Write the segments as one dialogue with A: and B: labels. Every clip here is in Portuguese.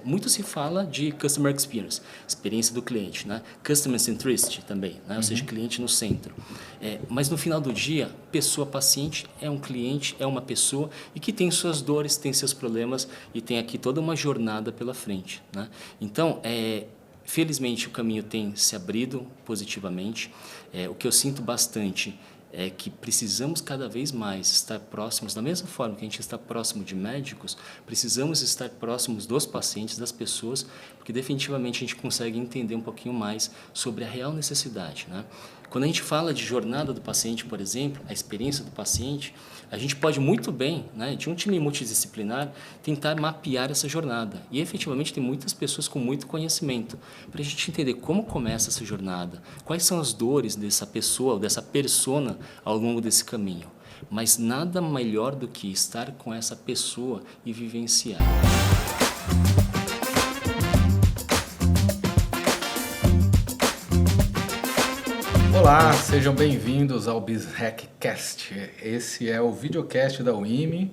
A: Muito se fala de Customer Experience, experiência do cliente, né? Customer Centricity também, né? Ou seja, cliente no centro. Mas no final do dia, pessoa paciente é um cliente, é uma pessoa e que tem suas dores, tem seus problemas e tem aqui toda uma jornada pela frente, né? Então, felizmente o caminho tem se abrido positivamente. O que eu sinto bastante é que precisamos cada vez mais estar próximos, da mesma forma que a gente está próximo de médicos, precisamos estar próximos dos pacientes, das pessoas, porque definitivamente a gente consegue entender um pouquinho mais sobre a real necessidade, né? Quando a gente fala de jornada do paciente, por exemplo, a experiência do paciente, a gente pode muito bem, né, de um time multidisciplinar, tentar mapear essa jornada. E efetivamente tem muitas pessoas com muito conhecimento, para a gente entender como começa essa jornada, quais são as dores dessa pessoa, dessa persona ao longo desse caminho. Mas nada melhor do que estar com essa pessoa e vivenciar.
B: Olá, sejam bem-vindos ao BizHackCast. Esse é o videocast da UIMI,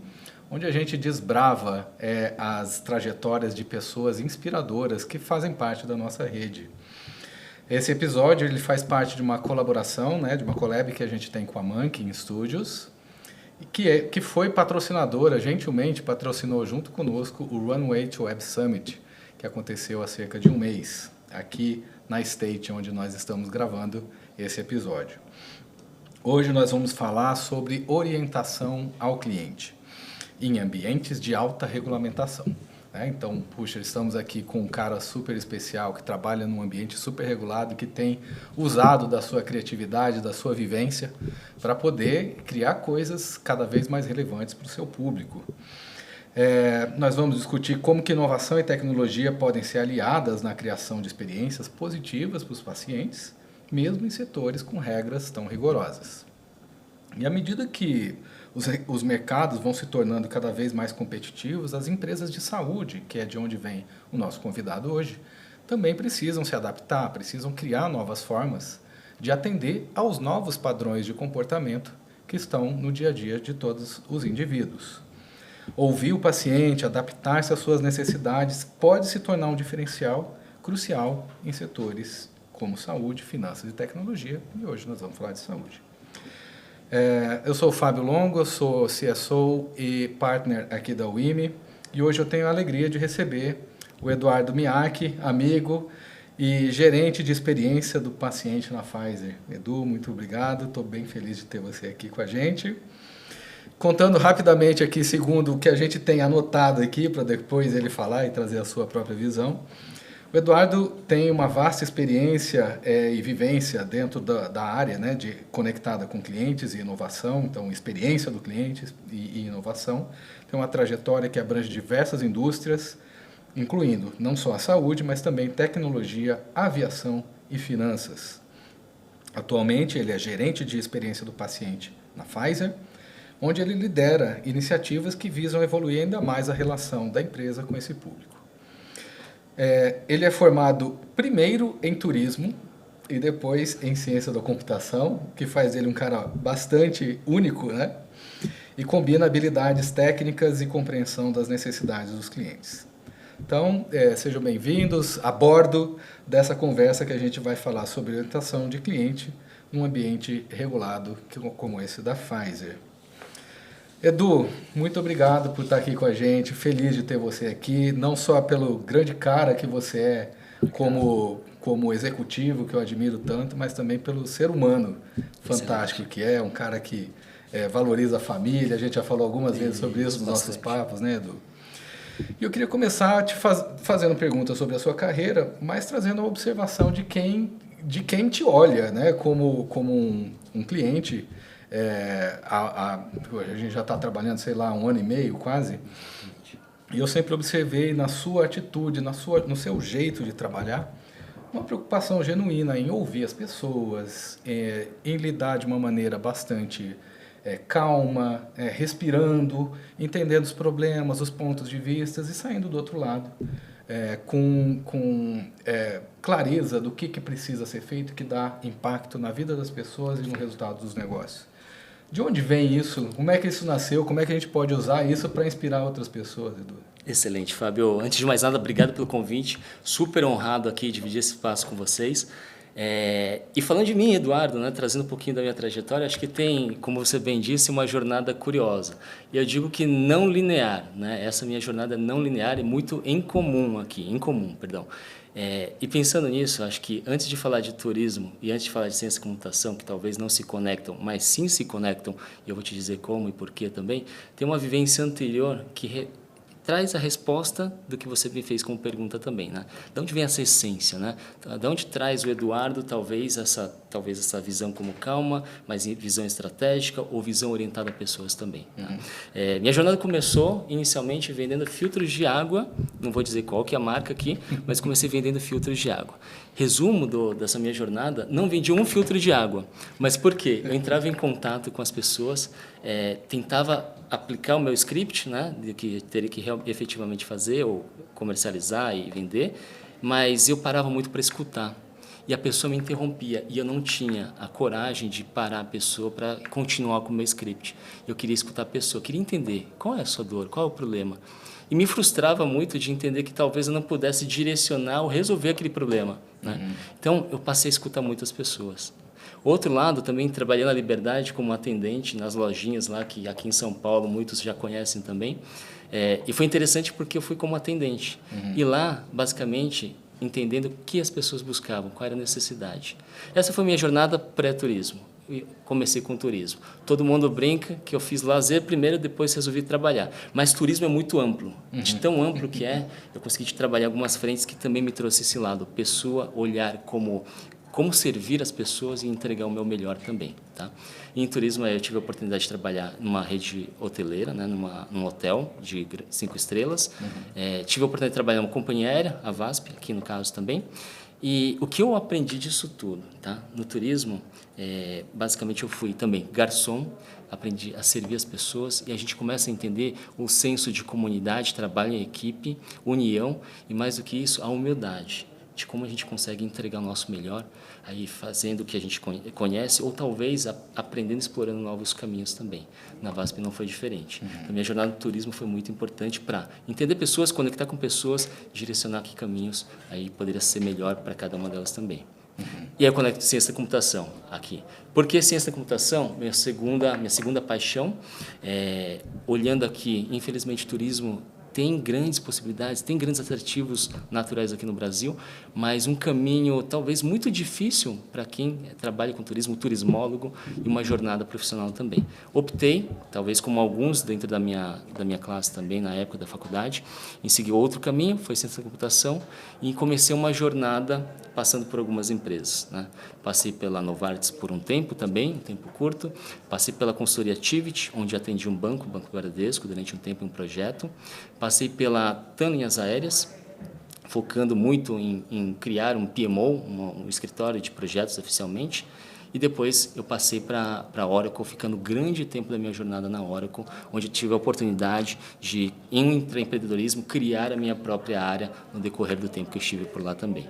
B: onde a gente desbrava as trajetórias de pessoas inspiradoras que fazem parte da nossa rede. Esse episódio ele faz parte de uma colaboração, de uma collab que a gente tem com a Monkey Studios, que foi patrocinadora, gentilmente patrocinou junto conosco o Runway to Web Summit, que aconteceu há cerca de um mês, aqui na State, onde nós estamos gravando esse episódio. Hoje nós vamos falar sobre orientação ao cliente em ambientes de alta regulamentação. Então, estamos aqui com um cara super especial que trabalha num ambiente super regulado, que tem usado da sua criatividade, da sua vivência, para poder criar coisas cada vez mais relevantes para o seu público. Nós vamos discutir como que inovação e tecnologia podem ser aliadas na criação de experiências positivas para os pacientes, mesmo em setores com regras tão rigorosas. E à medida que os mercados vão se tornando cada vez mais competitivos, as empresas de saúde, que é de onde vem o nosso convidado hoje, também precisam se adaptar, precisam criar novas formas de atender aos novos padrões de comportamento que estão no dia a dia de todos os indivíduos. Ouvir o paciente, adaptar-se às suas necessidades, pode se tornar um diferencial crucial em setores como saúde, finanças e tecnologia, e hoje nós vamos falar de saúde. Eu sou o Fábio Longo, eu sou CSO e partner aqui da UIMI, e hoje eu tenho a alegria de receber o Eduardo Miyake, amigo e gerente de experiência do paciente na Pfizer. Edu, muito obrigado, estou bem feliz de ter você aqui com a gente. Contando rapidamente aqui, segundo o que a gente tem anotado aqui, para depois ele falar e trazer a sua própria visão. O Eduardo tem uma vasta experiência e vivência dentro da área conectada com clientes e inovação, então experiência do cliente e inovação. Tem uma trajetória que abrange diversas indústrias, incluindo não só a saúde, mas também tecnologia, aviação e finanças. Atualmente ele é gerente de experiência do paciente na Pfizer, onde ele lidera iniciativas que visam evoluir ainda mais a relação da empresa com esse público. Ele é formado primeiro em turismo e depois em ciência da computação, que faz dele um cara bastante único, e combina habilidades técnicas e compreensão das necessidades dos clientes. Então, sejam bem-vindos a bordo dessa conversa que a gente vai falar sobre orientação de cliente num ambiente regulado como esse da Pfizer. Edu, muito obrigado por estar aqui com a gente, feliz de ter você aqui, não só pelo grande cara que você é como executivo, que eu admiro tanto, mas também pelo ser humano fantástico que é, um cara que valoriza a família, a gente já falou algumas vezes sobre isso nos nossos papos, Edu? E eu queria começar fazendo perguntas sobre a sua carreira, mas trazendo uma observação de quem te olha, como um cliente. A gente já está trabalhando, um ano e meio quase, e eu sempre observei na sua atitude, no seu jeito de trabalhar, uma preocupação genuína em ouvir as pessoas, em lidar de uma maneira bastante calma, respirando, entendendo os problemas, os pontos de vista e saindo do outro lado com clareza do que precisa ser feito, que dá impacto na vida das pessoas e no resultado dos negócios. De onde vem isso? Como é que isso nasceu? Como é que a gente pode usar isso para inspirar outras pessoas, Edu?
A: Excelente, Fábio. Antes de mais nada, obrigado pelo convite. Super honrado aqui dividir esse espaço com vocês. E falando de mim, Eduardo, né, trazendo um pouquinho da minha trajetória, acho que tem, como você bem disse, uma jornada curiosa. E eu digo que não linear, né? Essa minha jornada é não linear e muito incomum aqui, perdão. E pensando nisso, acho que antes de falar de turismo e antes de falar de ciência e computação, que talvez não se conectam, mas sim se conectam, e eu vou te dizer como e porquê também, tem uma vivência anterior que traz a resposta do que você me fez como pergunta também, né? De onde vem essa essência, né? De onde traz o Eduardo talvez essa visão como calma, mas visão estratégica ou visão orientada a pessoas também. Né? Minha jornada começou inicialmente vendendo filtros de água, não vou dizer qual que é a marca aqui, mas comecei vendendo filtros de água. Resumo dessa minha jornada, não vendi um filtro de água, mas por quê? Eu entrava em contato com as pessoas, tentava aplicar o meu script, né, de que teria que efetivamente fazer ou comercializar e vender, mas eu parava muito para escutar. E a pessoa me interrompia e eu não tinha a coragem de parar a pessoa para continuar com o meu script. Eu queria escutar a pessoa, queria entender qual é a sua dor, qual é o problema. E me frustrava muito de entender que talvez eu não pudesse direcionar ou resolver aquele problema. Né? Então, eu passei a escutar muitas pessoas. Outro lado, também trabalhei na Liberdade como atendente nas lojinhas lá, que aqui em São Paulo muitos já conhecem também. E foi interessante porque eu fui como atendente. E lá, basicamente, entendendo o que as pessoas buscavam, qual era a necessidade. Essa foi a minha jornada pré-turismo. Comecei com turismo. Todo mundo brinca que eu fiz lazer primeiro, depois resolvi trabalhar. Mas turismo é muito amplo. De tão amplo que eu consegui trabalhar algumas frentes que também me trouxe esse lado. Pessoa, olhar como servir as pessoas e entregar o meu melhor também. Tá? E em turismo, eu tive a oportunidade de trabalhar numa rede hoteleira, né, num hotel de 5 estrelas. Tive a oportunidade de trabalhar numa companhia aérea, a VASP, aqui no caso também. E o que eu aprendi disso tudo? Tá? No turismo, basicamente eu fui também garçom, aprendi a servir as pessoas e a gente começa a entender o senso de comunidade, trabalho em equipe, união e, mais do que isso, a humildade. De como a gente consegue entregar o nosso melhor, aí fazendo o que a gente conhece, ou talvez aprendendo, explorando novos caminhos também. Na VASP não foi diferente. Então, minha jornada no turismo foi muito importante para entender pessoas, conectar com pessoas, direcionar que caminhos aí poderia ser melhor para cada uma delas também. E aí eu conecto ciência da computação aqui. Por que ciência da computação? Minha segunda paixão, olhando aqui, infelizmente, turismo tem grandes possibilidades, tem grandes atrativos naturais aqui no Brasil, mas um caminho talvez muito difícil para quem trabalha com turismo, turismólogo, e uma jornada profissional também. Optei, talvez como alguns dentro da minha classe também, na época da faculdade, em seguir outro caminho, foi ciência da computação, e comecei uma jornada passando por algumas empresas. Né? Passei pela Novartis por um tempo também, um tempo curto, passei pela consultoria Tivit, onde atendi um banco, o Banco Bradesco, durante um tempo em um projeto, passei pela TAM Linhas Aéreas, focando muito em criar um PMO, um escritório de projetos oficialmente, e depois eu passei para a Oracle, ficando grande tempo da minha jornada na Oracle, onde tive a oportunidade de, em empreendedorismo, criar a minha própria área no decorrer do tempo que eu estive por lá também.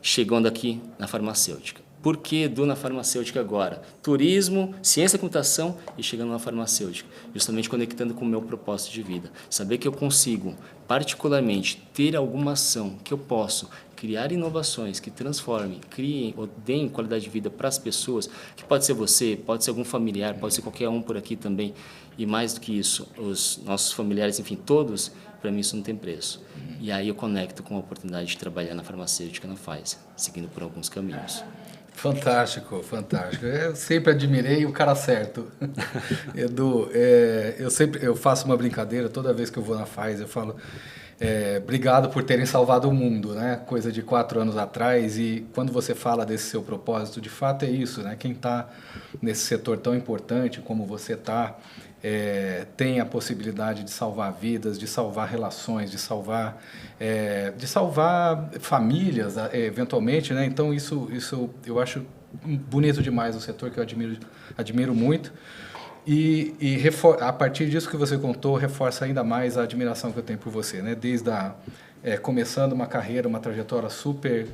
A: Chegando aqui na farmacêutica. Por que na farmacêutica agora? Turismo, ciência da computação e chegando na farmacêutica. Justamente conectando com o meu propósito de vida. Saber que eu consigo, particularmente, ter alguma ação que eu posso criar inovações que transformem, criem ou deem qualidade de vida para as pessoas, que pode ser você, pode ser algum familiar, pode ser qualquer um por aqui também. E mais do que isso, os nossos familiares, enfim, todos, para mim isso não tem preço. E aí eu conecto com a oportunidade de trabalhar na farmacêutica na Pfizer, seguindo por alguns caminhos.
B: Fantástico, fantástico. Eu sempre admirei o cara certo. Edu, eu faço uma brincadeira toda vez que eu vou na Pfizer, eu falo obrigado por terem salvado o mundo, né? Coisa de 4 anos atrás, e quando você fala desse seu propósito, de fato é isso, né? Quem está nesse setor tão importante como você está, tem a possibilidade de salvar vidas, de salvar relações, de salvar famílias, eventualmente, né? Então isso eu acho bonito demais, um setor que eu admiro muito. A partir disso que você contou, reforça ainda mais a admiração que eu tenho por você, né? Desde começando uma carreira, uma trajetória super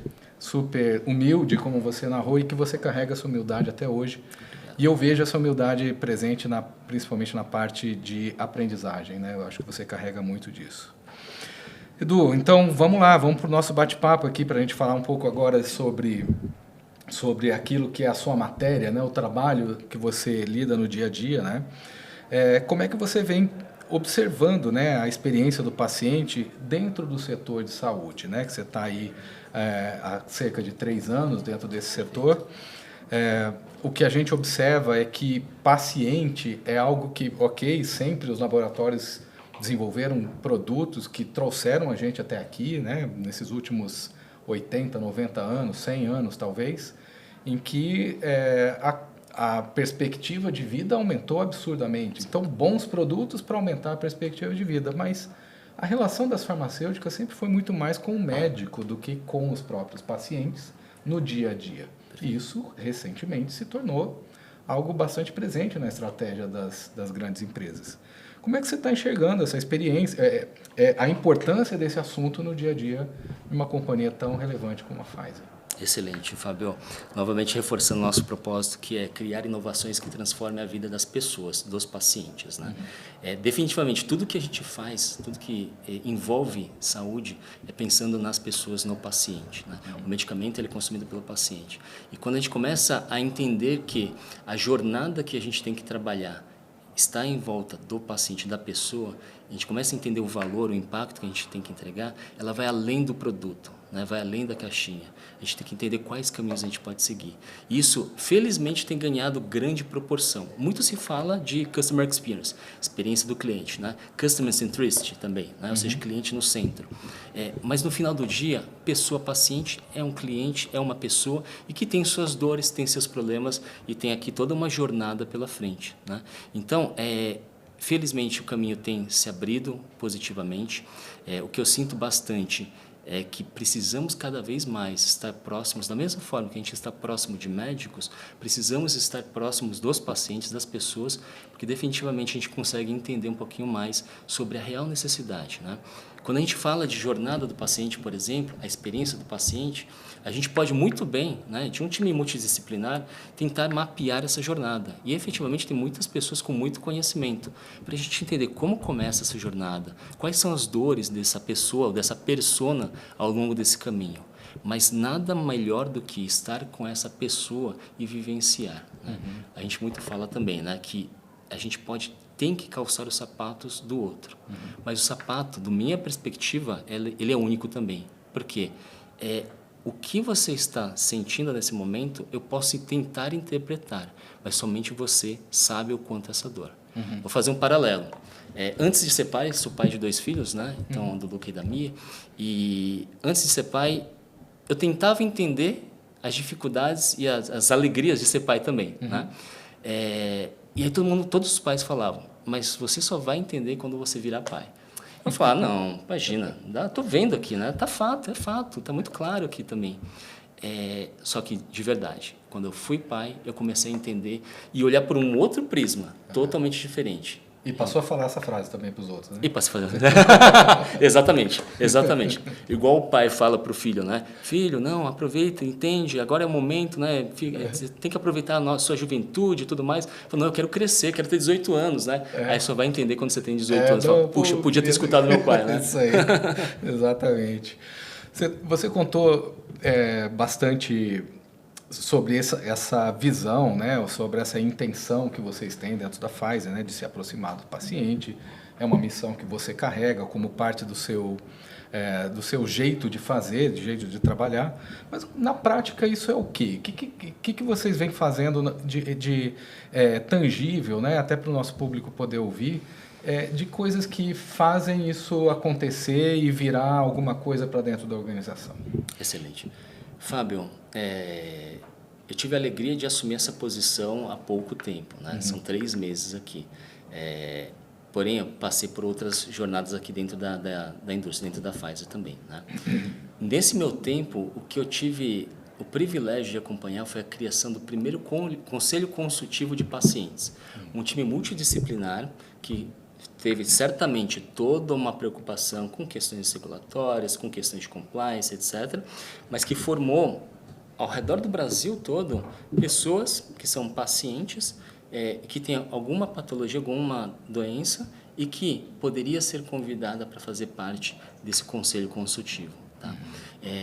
B: humilde, como você narrou, e que você carrega essa humildade até hoje. E eu vejo essa humildade presente principalmente na parte de aprendizagem, né? Eu acho que você carrega muito disso. Edu, então vamos lá, vamos para o nosso bate-papo aqui para a gente falar um pouco agora sobre aquilo que é a sua matéria, né? O trabalho que você lida no dia a dia, né? Como é que você vem observando, né, a experiência do paciente dentro do setor de saúde, né? Que você está aí há cerca de 3 anos dentro desse setor. O que a gente observa é que paciente é algo que, ok, sempre os laboratórios desenvolveram produtos que trouxeram a gente até aqui, né, nesses últimos 80, 90 anos, 100 anos talvez, em que a perspectiva de vida aumentou absurdamente. Então, bons produtos para aumentar a perspectiva de vida, mas a relação das farmacêuticas sempre foi muito mais com o médico do que com os próprios pacientes no dia a dia. E isso, recentemente, se tornou algo bastante presente na estratégia das grandes empresas. Como é que você está enxergando essa experiência, a importância desse assunto no dia a dia de uma companhia tão relevante como a Pfizer?
A: Excelente, Fábio. Novamente reforçando nosso propósito, que é criar inovações que transformem a vida das pessoas, dos pacientes, né? Definitivamente, tudo que a gente faz, tudo que envolve saúde, é pensando nas pessoas, no paciente, né? O medicamento ele é consumido pelo paciente. E quando a gente começa a entender que a jornada que a gente tem que trabalhar está em volta do paciente, da pessoa, a gente começa a entender o valor, o impacto que a gente tem que entregar, ela vai além do produto, né? Vai além da caixinha. A gente tem que entender quais caminhos a gente pode seguir. Isso, felizmente, tem ganhado grande proporção. Muito se fala de Customer Experience, experiência do cliente, né? Customer Centricity também, né? Ou seja, cliente no centro. Mas no final do dia, pessoa-paciente é um cliente, é uma pessoa e que tem suas dores, tem seus problemas e tem aqui toda uma jornada pela frente, né? Então, felizmente o caminho tem se abrido positivamente. O que eu sinto bastante é que precisamos cada vez mais estar próximos, da mesma forma que a gente está próximo de médicos, precisamos estar próximos dos pacientes, das pessoas, porque definitivamente a gente consegue entender um pouquinho mais sobre a real necessidade, né? Quando a gente fala de jornada do paciente, por exemplo, a experiência do paciente, a gente pode muito bem, né, de um time multidisciplinar, tentar mapear essa jornada. E efetivamente tem muitas pessoas com muito conhecimento, para a gente entender como começa essa jornada, quais são as dores dessa pessoa, dessa persona ao longo desse caminho. Mas nada melhor do que estar com essa pessoa e vivenciar, né? A gente muito fala também, né, que a gente tem que calçar os sapatos do outro. Mas o sapato, da minha perspectiva, ele é único também. Por quê? O que você está sentindo nesse momento, eu posso tentar interpretar, mas somente você sabe o quanto é essa dor. Vou fazer um paralelo. Antes de ser pai, sou pai de 2 filhos, né? Então, do Luca e da Mia. E antes de ser pai, eu tentava entender as dificuldades e as alegrias de ser pai também, né? E aí todos os pais falavam, mas você só vai entender quando você virar pai. Eu falava, não, imagina, estou vendo aqui, né? É fato, está muito claro aqui também. Só que, de verdade, quando eu fui pai, eu comecei a entender e olhar por um outro prisma, totalmente diferente.
B: E passou a falar essa frase também para os outros, né?
A: E passou a fazer. Exatamente. Igual o pai fala para o filho, né? Filho, não, aproveita, entende, agora é o momento, né? Você tem que aproveitar a sua juventude e tudo mais. Fala, não, eu quero crescer, quero ter 18 anos, né? Aí só vai entender quando você tem 18 anos. Fala, puxa, eu podia ter escutado meu pai, né?
B: Isso aí, exatamente. Você contou bastante sobre essa visão, né, sobre essa intenção que vocês têm dentro da Pfizer, né, de se aproximar do paciente. É uma missão que você carrega como parte do seu jeito de fazer, de jeito de trabalhar. Mas na prática isso é o quê? O que vocês vêm fazendo de tangível, né, até para o nosso público poder ouvir, de coisas que fazem isso acontecer e virar alguma coisa para dentro da organização?
A: Excelente. Fábio, eu tive a alegria de assumir essa posição há pouco tempo, né? São 3 meses aqui. Porém, eu passei por outras jornadas aqui dentro da indústria, dentro da Pfizer também, né? Nesse meu tempo, o que eu tive o privilégio de acompanhar foi a criação do primeiro Conselho Consultivo de Pacientes. Um time multidisciplinar que teve certamente toda uma preocupação com questões regulatórias, com questões de compliance, etc., mas que formou ao redor do Brasil todo, pessoas que são pacientes, que têm alguma patologia, alguma doença e que poderia ser convidada para fazer parte desse conselho consultivo. Tá?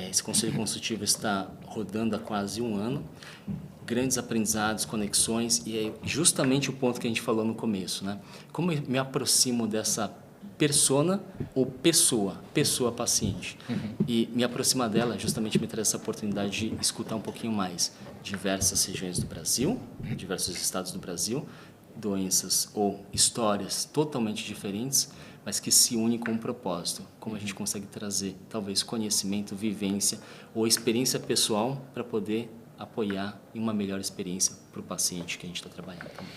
A: Esse conselho consultivo está rodando há quase um ano, grandes aprendizados, conexões, e é justamente o ponto que a gente falou no começo, né? Como eu me aproximo dessa persona ou pessoa paciente, e me aproximar dela justamente me traz essa oportunidade de escutar um pouquinho mais diversas regiões do Brasil, diversos estados do Brasil, doenças ou histórias totalmente diferentes, mas que se unem com um propósito. Como a gente consegue trazer, talvez, conhecimento, vivência ou experiência pessoal para poder apoiar em uma melhor experiência para o paciente que a gente está trabalhando também.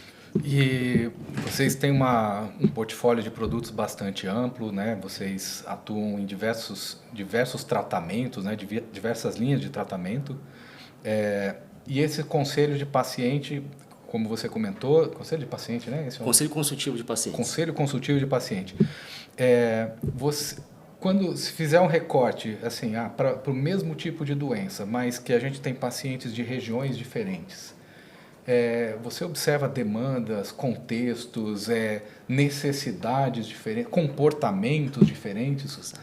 B: E vocês têm um portfólio de produtos bastante amplo, né? Vocês atuam em diversos tratamentos, né? Diversas linhas de tratamento. E esse conselho de paciente, como você comentou, conselho de paciente, né?
A: Conselho consultivo de paciente.
B: Conselho consultivo de paciente. Quando se fizer um recorte, assim, para o mesmo tipo de doença, mas que a gente tem pacientes de regiões diferentes, você observa demandas, contextos, necessidades diferentes, comportamentos diferentes,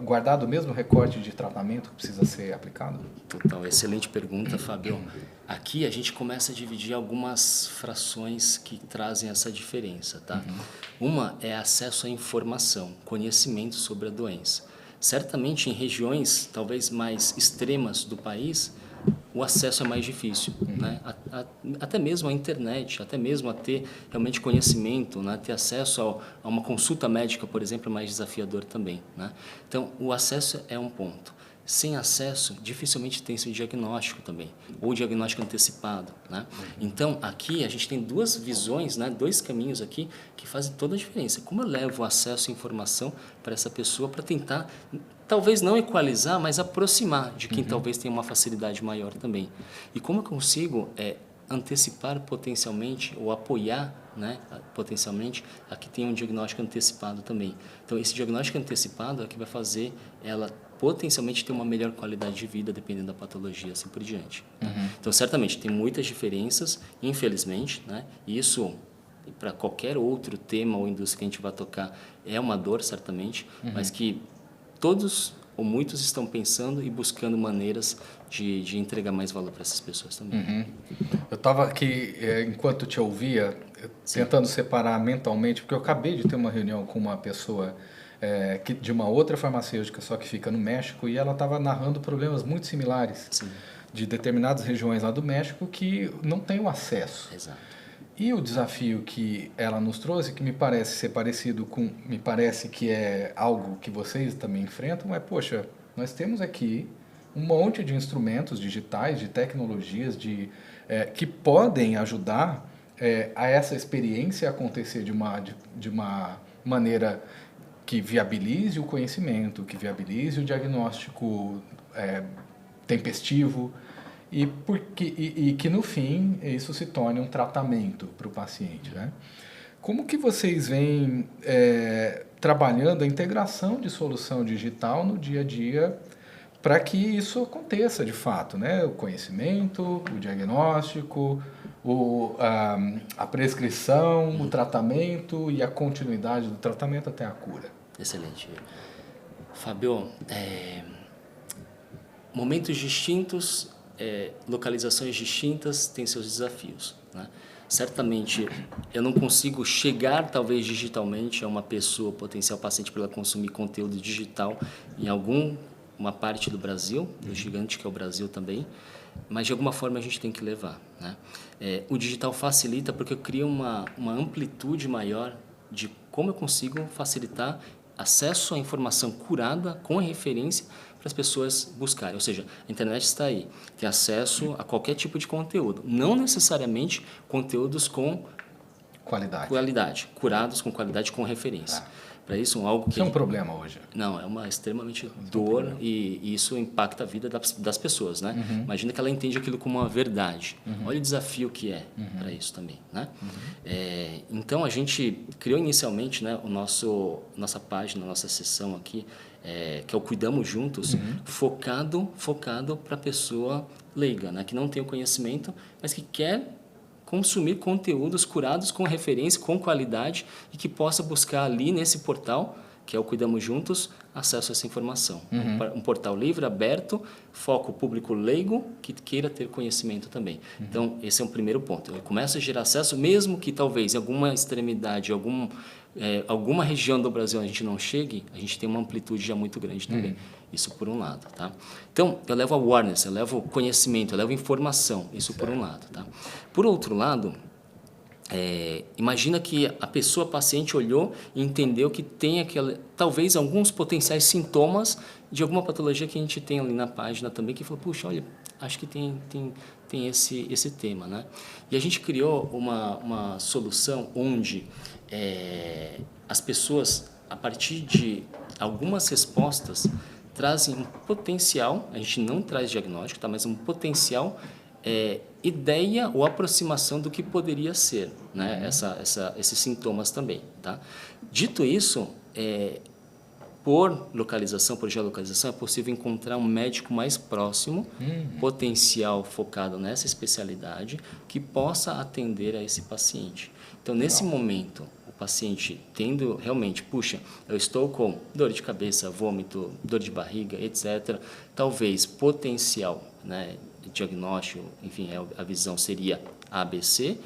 B: guardado o mesmo recorte de tratamento que precisa ser aplicado?
A: Total, excelente pergunta, Fábio. Aqui a gente começa a dividir algumas frações que trazem essa diferença, tá? Uma é acesso à informação, conhecimento sobre a doença. Certamente em regiões talvez mais extremas do país, o acesso é mais difícil, né? Até mesmo à internet, até mesmo a ter realmente conhecimento, né? Ter acesso a uma consulta médica, por exemplo, é mais desafiador também, né? Então, o acesso é um ponto. Sem acesso, dificilmente tem esse diagnóstico também, ou diagnóstico antecipado, né? Então, aqui a gente tem duas visões, né? Dois caminhos aqui que fazem toda a diferença. Como eu levo acesso à informação para essa pessoa para tentar, talvez não equalizar, mas aproximar de quem talvez tenha uma facilidade maior também. E como eu consigo antecipar potencialmente ou apoiar, né, potencialmente a que tenha um diagnóstico antecipado também. Então, esse diagnóstico antecipado é que vai fazer ela potencialmente ter uma melhor qualidade de vida, dependendo da patologia, assim por diante. Então, certamente, tem muitas diferenças, infelizmente, né? E isso, para qualquer outro tema ou indústria que a gente vai tocar, é uma dor, certamente, mas que todos ou muitos estão pensando e buscando maneiras de entregar mais valor para essas pessoas também.
B: Eu estava aqui, enquanto te ouvia, tentando separar mentalmente, porque eu acabei de ter uma reunião com uma pessoa de uma outra farmacêutica, só que fica no México, e ela estava narrando problemas muito similares de determinadas regiões lá do México que não têm o acesso.
A: Exato.
B: E o desafio que ela nos trouxe, que me parece ser parecido com, me parece que é algo que vocês também enfrentam, poxa, nós temos aqui um monte de instrumentos digitais, de tecnologias, que podem ajudar a essa experiência acontecer de uma maneira que viabilize o conhecimento, que viabilize o diagnóstico tempestivo, e que no fim isso se torne um tratamento para o paciente, né? Como que vocês vêm trabalhando a integração de solução digital no dia a dia para que isso aconteça de fato, né? O conhecimento, o diagnóstico, a prescrição, o tratamento e a continuidade do tratamento até a cura.
A: Excelente. Fábio, momentos distintos, localizações distintas têm seus desafios, né? Certamente, eu não consigo chegar, talvez, digitalmente a uma pessoa, potencial paciente, para ela consumir conteúdo digital em uma parte do Brasil, do gigante que é o Brasil também, mas de alguma forma a gente tem que levar, né? O digital facilita porque cria uma amplitude maior de como eu consigo facilitar acesso à informação curada com referência para as pessoas buscarem. Ou seja, a internet está aí, tem acesso a qualquer tipo de conteúdo, não necessariamente conteúdos com qualidade, curados com qualidade, com referência. para isso, algo que...
B: Isso é um problema hoje.
A: Não, é uma extremamente dor e isso impacta a vida das pessoas, né? Imagina que ela entende aquilo como uma verdade. Olha o desafio que é para isso também, né? Então, a gente criou inicialmente, né, nossa página, nossa sessão aqui, que é o Cuidamos Juntos, focado para a pessoa leiga, né? Que não tem o conhecimento, mas que quer consumir conteúdos curados com referência, com qualidade e que possa buscar ali nesse portal, que é o Cuidamos Juntos, acesso a essa informação. Um portal livre, aberto, foco público leigo, que queira ter conhecimento também. Então, esse é um primeiro ponto. Eu começo a gerar acesso, mesmo que talvez em alguma extremidade, alguma região do Brasil a gente não chegue, a gente tem uma amplitude já muito grande também. Isso por um lado, tá? Então, eu levo awareness, eu levo conhecimento, eu levo informação, isso por um lado, tá? Por outro lado, imagina que a pessoa paciente olhou e entendeu que tem talvez alguns potenciais sintomas de alguma patologia que a gente tem ali na página também, que falou, puxa, olha, acho que tem esse tema, né? E a gente criou uma solução onde as pessoas, a partir de algumas respostas, trazem um potencial, a gente não traz diagnóstico, tá? Mas um potencial ideia ou aproximação do que poderia ser, né? Esses sintomas também, tá? Dito isso, por localização, por geolocalização, é possível encontrar um médico mais próximo, potencial focado nessa especialidade, que possa atender a esse paciente. Então, nesse momento, o paciente tendo realmente, puxa, eu estou com dor de cabeça, vômito, dor de barriga, etc. Talvez potencial, né, diagnóstico, enfim, a visão seria ABC,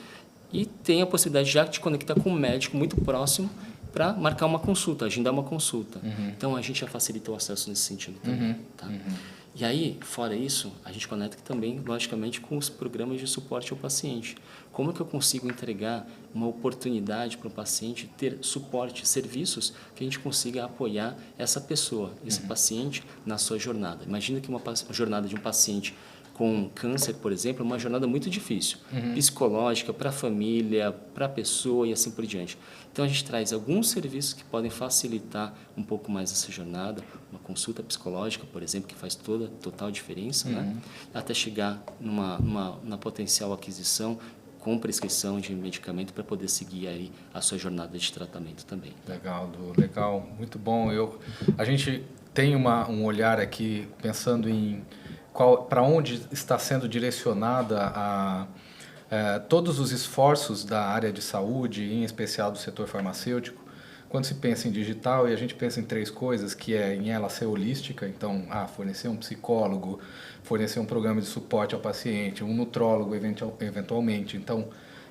A: e tem a possibilidade já de conectar com um médico muito próximo para marcar uma consulta, agendar uma consulta. Então, a gente já facilita o acesso nesse sentido também. Tá? E aí, fora isso, a gente conecta também, logicamente, com os programas de suporte ao paciente. Como é que eu consigo entregar uma oportunidade para o paciente ter suporte, serviços que a gente consiga apoiar essa pessoa, esse paciente, na sua jornada. Imagina que uma jornada de um paciente com câncer, por exemplo, é uma jornada muito difícil, psicológica, para a família, para a pessoa e assim por diante. Então, a gente traz alguns serviços que podem facilitar um pouco mais essa jornada, uma consulta psicológica, por exemplo, que faz total diferença, né? Até chegar na potencial aquisição com prescrição de medicamento para poder seguir aí a sua jornada de tratamento também.
B: Legal, muito bom. A gente tem um olhar aqui pensando em para onde está sendo direcionada todos os esforços da área de saúde, em especial do setor farmacêutico. Quando se pensa em digital, e a gente pensa em três coisas, que é em ela ser holística, então, fornecer um psicólogo, fornecer um programa de suporte ao paciente, um nutrólogo eventualmente. Então,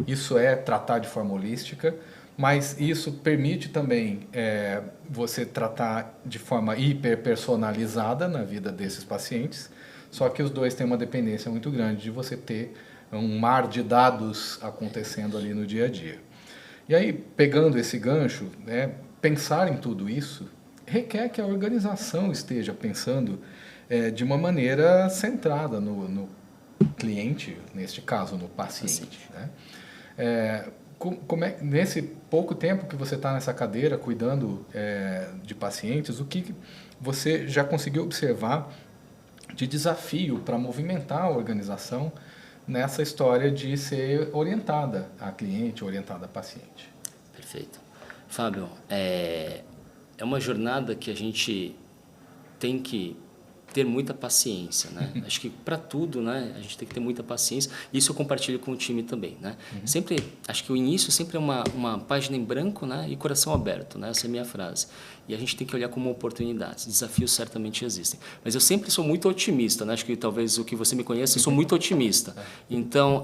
B: isso é tratar de forma holística, mas isso permite também você tratar de forma hiperpersonalizada na vida desses pacientes, só que os dois têm uma dependência muito grande de você ter um mar de dados acontecendo ali no dia a dia. E aí, pegando esse gancho, pensar em tudo isso requer que a organização esteja pensando de uma maneira centrada no cliente, neste caso no paciente. Né? Nesse pouco tempo que você está nessa cadeira cuidando de pacientes, o que você já conseguiu observar de desafio para movimentar a organização nessa história de ser orientada a cliente, orientada a paciente?
A: Perfeito. Fábio, é uma jornada que a gente tem que ter muita paciência, né? Acho que para tudo, né, a gente tem que ter muita paciência. Isso eu compartilho com o time também, né? Sempre, acho que o início sempre é uma página em branco, né, e coração aberto, né? Essa é a minha frase. E a gente tem que olhar como oportunidades. Desafios certamente existem. Mas eu sempre sou muito otimista, né? Acho que talvez o que você me conhece, eu sou muito otimista. Então,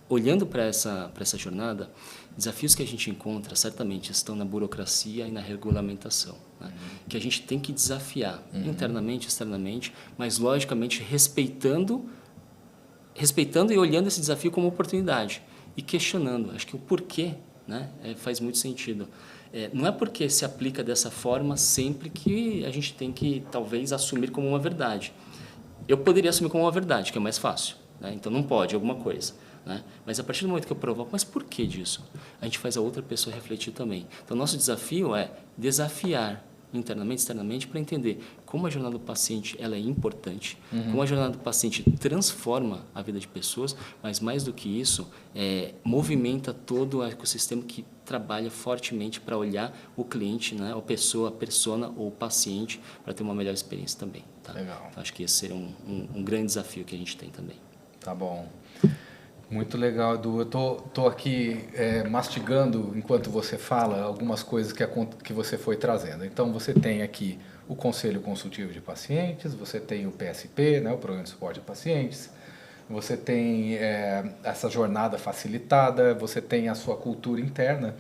A: olhando para essa jornada, desafios que a gente encontra certamente estão na burocracia e na regulamentação, né? Que a gente tem que desafiar internamente, externamente, mas logicamente respeitando e olhando esse desafio como oportunidade e questionando. Acho que o porquê, né, faz muito sentido. Não é porque se aplica dessa forma sempre que a gente tem que talvez assumir como uma verdade. Eu poderia assumir como uma verdade, que é mais fácil, né? Então não pode alguma coisa. né? Mas a partir do momento que eu provoco, mas por que disso? A gente faz a outra pessoa refletir também. Então, nosso desafio é desafiar internamente, externamente, para entender como a jornada do paciente ela é importante, como a jornada do paciente transforma a vida de pessoas, mas mais do que isso, movimenta todo o ecossistema que trabalha fortemente para olhar o cliente, né, a pessoa, a persona ou o paciente, para ter uma melhor experiência também. Tá?
B: Legal.
A: Então, acho que esse seria um grande desafio que a gente tem também.
B: Tá bom. Muito legal, Edu. Eu tô aqui mastigando, enquanto você fala, algumas coisas que você foi trazendo. Então, você tem aqui o Conselho Consultivo de Pacientes, você tem o PSP, né, o Programa de Suporte a Pacientes, você tem essa jornada facilitada, você tem a sua cultura interna.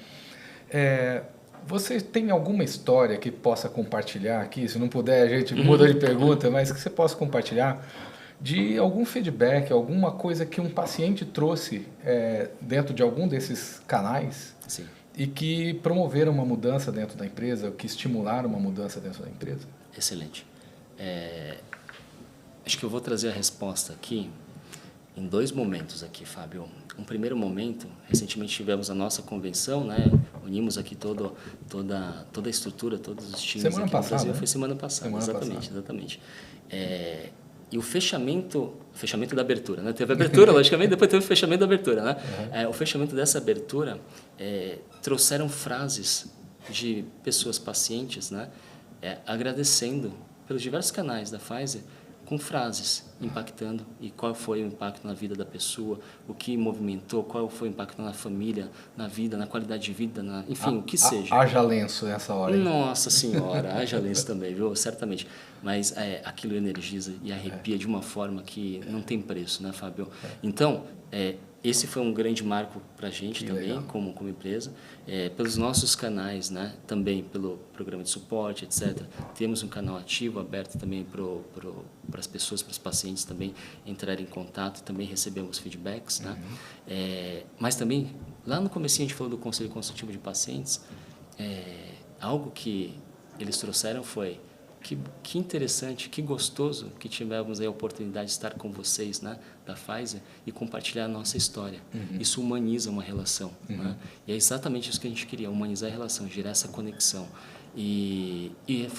B: Você tem alguma história que possa compartilhar aqui? Se não puder, a gente muda de pergunta, mas que você possa compartilhar de algum feedback, alguma coisa que um paciente trouxe dentro de algum desses canais.
A: Sim.
B: E que promoveram uma mudança dentro da empresa, que estimularam uma mudança dentro da empresa?
A: Excelente. Acho que eu vou trazer a resposta aqui em 2 momentos aqui, Fábio. Um primeiro momento, recentemente tivemos a nossa convenção, né? Unimos aqui toda a estrutura, todos os times
B: semana
A: aqui
B: passada,
A: no Brasil.
B: né?
A: Foi semana passada, exatamente. E o fechamento da abertura, né? Teve a abertura, logicamente, depois teve o fechamento da abertura, né? O fechamento dessa abertura trouxeram frases de pessoas pacientes, né? Agradecendo pelos diversos canais da Pfizer, com frases impactando e qual foi o impacto na vida da pessoa, o que movimentou, qual foi o impacto na família, na vida, na qualidade de vida, enfim, o que seja.
B: Haja lenço nessa hora. Hein?
A: Nossa Senhora, haja lenço também, viu? Certamente. Mas aquilo energiza e arrepia de uma forma que não tem preço, né, Fábio? Então, esse foi um grande marco para a gente também, como empresa. Pelos nossos canais, né, também pelo programa de suporte, etc. Temos um canal ativo, aberto também para as pessoas, para os pacientes também entrarem em contato. Também recebemos feedbacks, né? Mas também, lá no comecinho a gente falou do Conselho Consultivo de Pacientes. Algo que eles trouxeram foi que interessante, que gostoso que tivemos a oportunidade de estar com vocês, né, da Pfizer, e compartilhar a nossa história. Isso humaniza uma relação. Né? E é exatamente isso que a gente queria, humanizar a relação, gerar essa conexão. E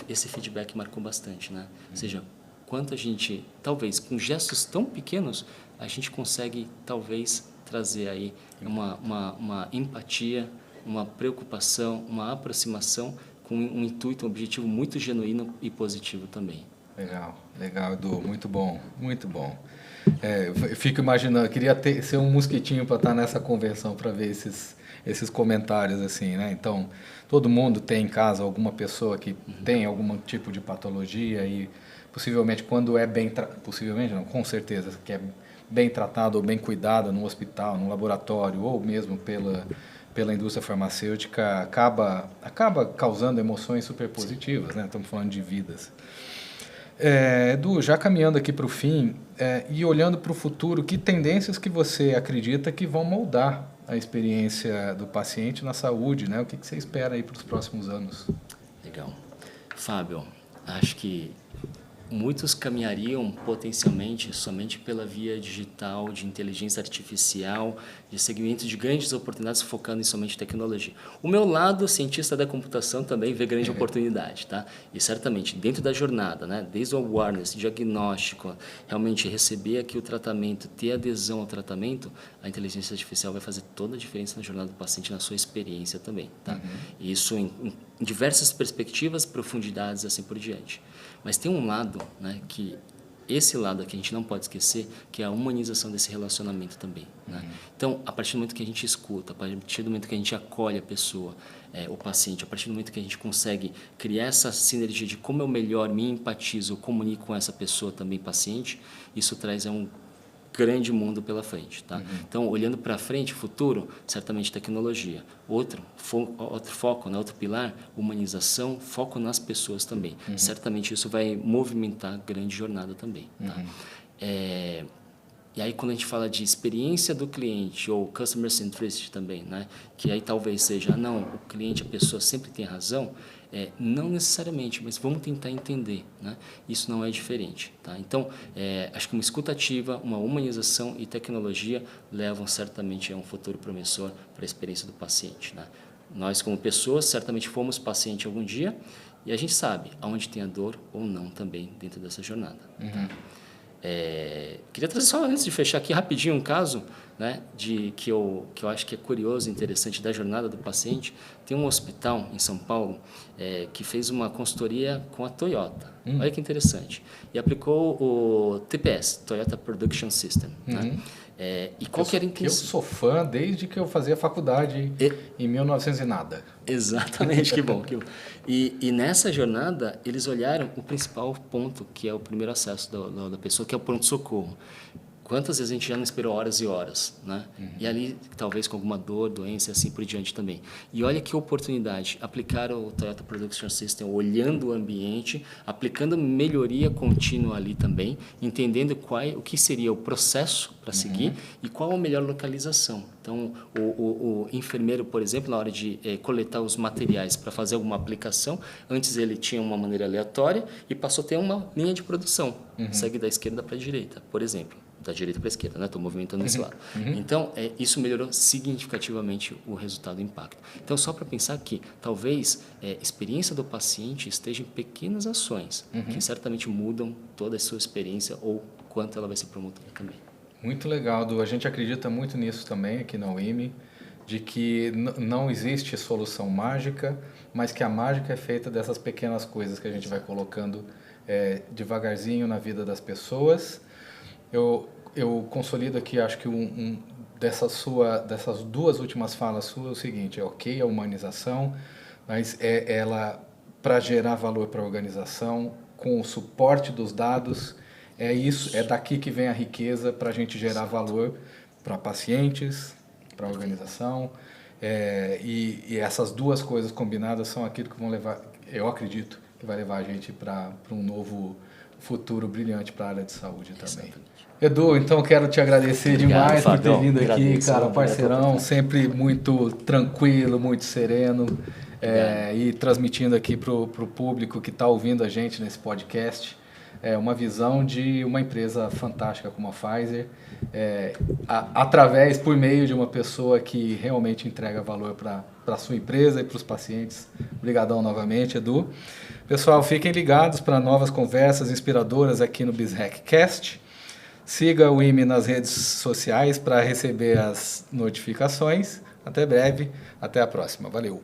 A: esse feedback marcou bastante. Né? Ou seja, quanto a gente, talvez, com gestos tão pequenos, a gente consegue, talvez, trazer aí uma empatia, uma preocupação, uma aproximação com um intuito, um objetivo muito genuíno e positivo também.
B: Legal, Edu, muito bom, muito bom. Eu fico imaginando, eu queria ser um mosquitinho para estar nessa convenção para ver esses comentários assim, né? Então, todo mundo tem em casa alguma pessoa que tem algum tipo de patologia e possivelmente quando possivelmente não, com certeza, que é bem tratado ou bem cuidado no hospital, no laboratório ou mesmo pela indústria farmacêutica, acaba causando emoções super positivas, né? Estamos falando de vidas. Edu, já caminhando aqui para o fim e olhando para o futuro, que tendências que você acredita que vão moldar a experiência do paciente na saúde, né? O que você espera aí para os próximos anos?
A: Legal. Fábio, acho que muitos caminhariam potencialmente somente pela via digital, de inteligência artificial, de segmentos de grandes oportunidades focando em somente tecnologia. O meu lado, cientista da computação, também vê grande oportunidade, tá? E certamente, dentro da jornada, né, desde o awareness, diagnóstico, realmente receber aqui o tratamento, ter adesão ao tratamento, a inteligência artificial vai fazer toda a diferença na jornada do paciente, na sua experiência também, tá? E isso em diversas perspectivas, profundidades, assim por diante. Mas tem um lado, né, que esse lado aqui a gente não pode esquecer, que é a humanização desse relacionamento também. Né? Então, a partir do momento que a gente escuta, a partir do momento que a gente acolhe a pessoa, o paciente, a partir do momento que a gente consegue criar essa sinergia de como eu melhor me empatizo, eu comunico com essa pessoa também, paciente, isso traz um grande mundo pela frente, tá? Então, olhando para frente, futuro, certamente tecnologia. Outro foco, né? Outro pilar, humanização, foco nas pessoas também. Certamente isso vai movimentar a grande jornada também, tá? E aí, quando a gente fala de experiência do cliente ou customer centricity também, né? Que aí talvez seja, não, o cliente, a pessoa sempre tem razão, Não necessariamente, mas vamos tentar entender, né? Isso não é diferente, tá? Então, acho que uma escuta ativa, uma humanização e tecnologia levam certamente a um futuro promissor para a experiência do paciente, né? Nós, como pessoas, certamente fomos paciente algum dia e a gente sabe aonde tem a dor ou não também dentro dessa jornada. Tá? Queria trazer só, antes de fechar aqui, rapidinho um caso, né, que eu acho que é curioso e interessante da jornada do paciente. Tem um hospital em São Paulo que fez uma consultoria com a Toyota. Olha que interessante. E aplicou o TPS, Toyota Production System. Né? E qual que era a intenção?
B: Eu sou fã desde que eu fazia faculdade em 1900 e nada.
A: Exatamente, que bom. E nessa jornada, eles olharam o principal ponto, que é o primeiro acesso da pessoa, que é o pronto-socorro. Quantas vezes a gente já não esperou horas e horas, né? E ali, talvez com alguma dor, doença e assim por diante também. E olha que oportunidade, aplicar o Toyota Production System, olhando o ambiente, aplicando melhoria contínua ali também, entendendo o que seria o processo para seguir e qual a melhor localização. Então, o enfermeiro, por exemplo, na hora de coletar os materiais para fazer alguma aplicação, antes ele tinha uma maneira aleatória e passou a ter uma linha de produção. Segue da esquerda para a direita, por exemplo. Da direita para a esquerda, né? Estou movimentando esse lado. Então, isso melhorou significativamente o resultado e o impacto. Então, só para pensar que talvez a experiência do paciente esteja em pequenas ações, que certamente mudam toda a sua experiência ou quanto ela vai ser promotora também.
B: Muito legal, Du. A gente acredita muito nisso também aqui na UIMI, de que não existe solução mágica, mas que a mágica é feita dessas pequenas coisas que a gente vai colocando devagarzinho na vida das pessoas. Eu consolido aqui, acho que dessas duas últimas falas suas é o seguinte: ok, a humanização, mas ela, para gerar valor para a organização, com o suporte dos dados, é daqui que vem a riqueza para a gente gerar valor para pacientes, para a organização, e essas duas coisas combinadas são aquilo que vão levar, eu acredito, que vai levar a gente para um novo futuro brilhante para a área de saúde também. Exatamente. Edu, então quero te agradecer demais por ter vindo aqui, cara, parceirão, sempre muito tranquilo, muito sereno, e transmitindo aqui para o público que está ouvindo a gente nesse podcast uma visão de uma empresa fantástica como a Pfizer, por meio de uma pessoa que realmente entrega valor para a sua empresa e para os pacientes. Obrigadão novamente, Edu. Pessoal, fiquem ligados para novas conversas inspiradoras aqui no BizHackCast. Siga o IME nas redes sociais para receber as notificações. Até breve, até a próxima. Valeu!